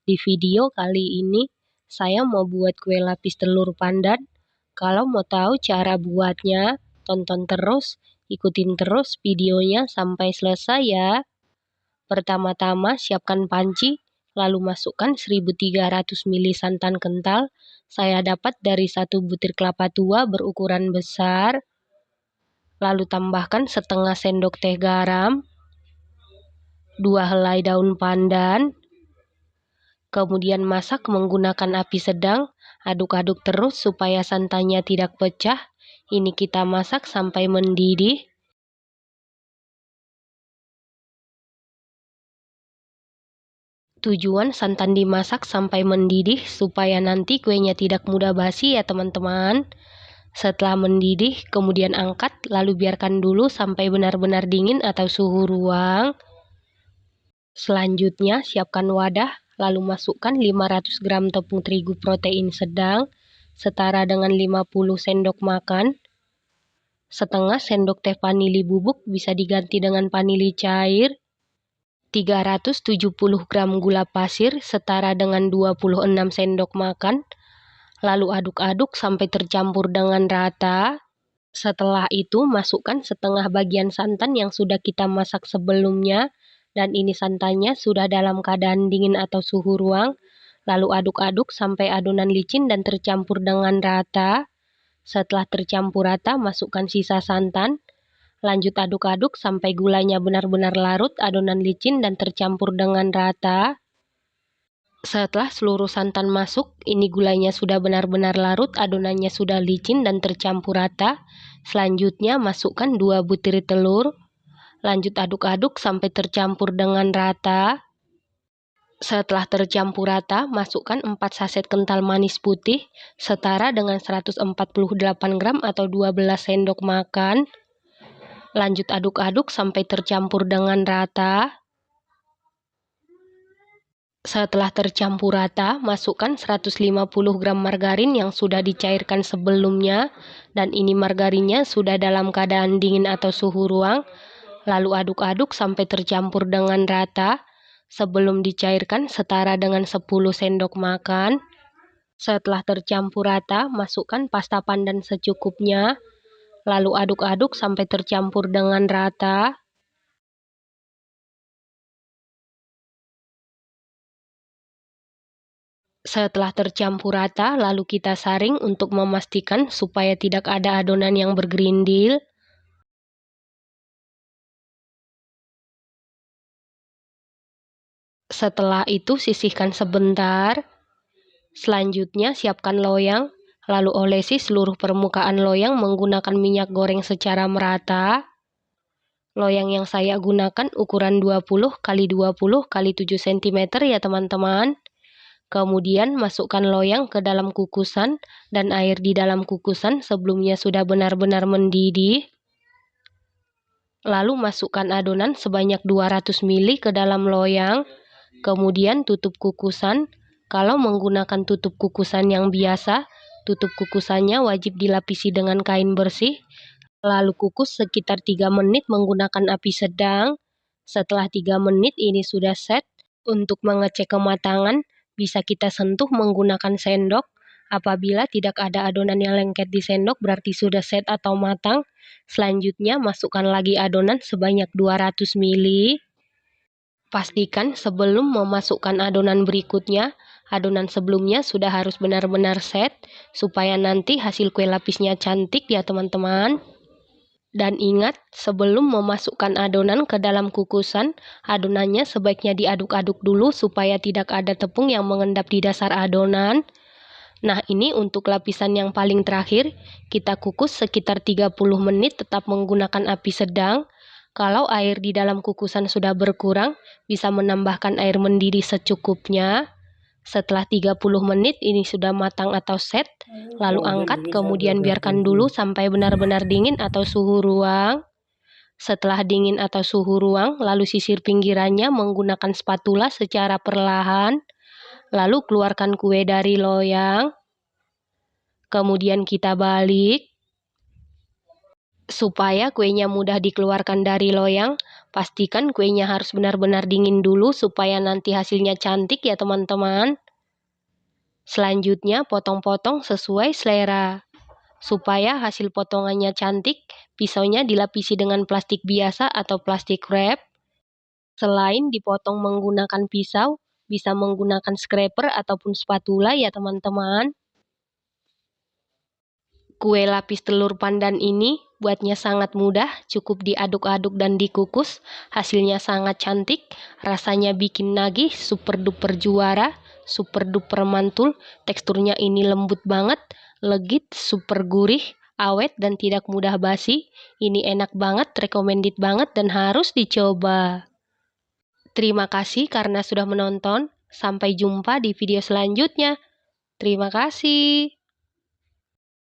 Di video kali ini, saya mau buat kue lapis telur pandan. Kalau mau tahu cara buatnya, tonton terus, ikutin terus videonya sampai selesai ya. Pertama-tama siapkan panci, lalu masukkan 1300 ml santan kental. Saya dapat dari 1 butir kelapa tua berukuran besar. Lalu tambahkan setengah sendok teh garam, 2 helai daun pandan. Kemudian masak menggunakan api sedang, aduk-aduk terus supaya santannya tidak pecah. Ini kita masak sampai mendidih. Tujuan santan dimasak sampai mendidih supaya nanti kuenya tidak mudah basi ya teman-teman. Setelah mendidih, kemudian angkat lalu biarkan dulu sampai benar-benar dingin atau suhu ruang. Selanjutnya siapkan wadah, lalu masukkan 500 gram tepung terigu protein sedang, setara dengan 50 sendok makan. Setengah sendok teh vanili bubuk bisa diganti dengan vanili cair. 370 gram gula pasir setara dengan 26 sendok makan. Lalu aduk-aduk sampai tercampur dengan rata. Setelah itu masukkan setengah bagian santan yang sudah kita masak sebelumnya. Dan ini santannya sudah dalam keadaan dingin atau suhu ruang. Lalu aduk-aduk sampai adonan licin dan tercampur dengan rata. Setelah tercampur rata, masukkan sisa santan. Lanjut aduk-aduk sampai gulanya benar-benar larut, adonan licin dan tercampur dengan rata. Setelah seluruh santan masuk, ini gulanya sudah benar-benar larut, adonannya sudah licin dan tercampur rata. Selanjutnya masukkan 2 butir telur. Lanjut aduk-aduk sampai tercampur dengan rata. Setelah tercampur rata, masukkan 4 saset kental manis putih setara dengan 148 gram atau 12 sendok makan. Lanjut aduk-aduk sampai tercampur dengan rata. Setelah tercampur rata, masukkan 150 gram margarin yang sudah dicairkan sebelumnya. Dan ini margarinnya sudah dalam keadaan dingin atau suhu ruang. Lalu aduk-aduk sampai tercampur dengan rata. Sebelum dicairkan setara dengan 10 sendok makan. Setelah tercampur rata, masukkan pasta pandan secukupnya. Lalu aduk-aduk sampai tercampur dengan rata. Setelah tercampur rata, lalu kita saring untuk memastikan supaya tidak ada adonan yang bergerindil. Setelah itu sisihkan sebentar. Selanjutnya siapkan loyang, lalu olesi seluruh permukaan loyang menggunakan minyak goreng secara merata. Loyang yang saya gunakan ukuran 20 x 20 x 7 cm ya teman-teman. Kemudian masukkan loyang ke dalam kukusan dan air di dalam kukusan sebelumnya sudah benar-benar mendidih. Lalu masukkan adonan sebanyak 200 ml ke dalam loyang. Kemudian tutup kukusan. Kalau menggunakan tutup kukusan yang biasa, tutup kukusannya wajib dilapisi dengan kain bersih. Lalu kukus sekitar 3 menit menggunakan api sedang. Setelah 3 menit ini sudah set. Untuk mengecek kematangan, bisa kita sentuh menggunakan sendok. Apabila tidak ada adonan yang lengket di sendok, berarti sudah set atau matang. Selanjutnya masukkan lagi adonan sebanyak 200 ml. Pastikan sebelum memasukkan adonan berikutnya, adonan sebelumnya sudah harus benar-benar set, supaya nanti hasil kue lapisnya cantik ya teman-teman. Dan ingat, sebelum memasukkan adonan ke dalam kukusan, adonannya sebaiknya diaduk-aduk dulu supaya tidak ada tepung yang mengendap di dasar adonan. Nah, ini untuk lapisan yang paling terakhir, kita kukus sekitar 30 menit tetap menggunakan api sedang. Kalau air di dalam kukusan sudah berkurang, bisa menambahkan air mendidih secukupnya. Setelah 30 menit ini sudah matang atau set, lalu angkat kemudian biarkan dulu sampai benar-benar dingin atau suhu ruang. Setelah dingin atau suhu ruang, lalu sisir pinggirannya menggunakan spatula secara perlahan. Lalu keluarkan kue dari loyang. Kemudian kita balik. Supaya kuenya mudah dikeluarkan dari loyang, Pastikan kuenya harus benar-benar dingin dulu supaya nanti hasilnya cantik ya teman-teman. Selanjutnya potong-potong sesuai selera. Supaya hasil potongannya cantik, pisaunya dilapisi dengan plastik biasa atau plastik wrap. Selain dipotong menggunakan pisau, bisa menggunakan scraper ataupun spatula ya teman-teman. Kue lapis telur pandan ini buatnya sangat mudah, cukup diaduk-aduk dan dikukus. Hasilnya sangat cantik, rasanya bikin nagih, super duper juara, super duper mantul. Teksturnya ini lembut banget, legit, super gurih, awet dan tidak mudah basi. Ini enak banget, recommended banget dan harus dicoba. Terima kasih karena sudah menonton. Sampai jumpa di video selanjutnya. Terima kasih.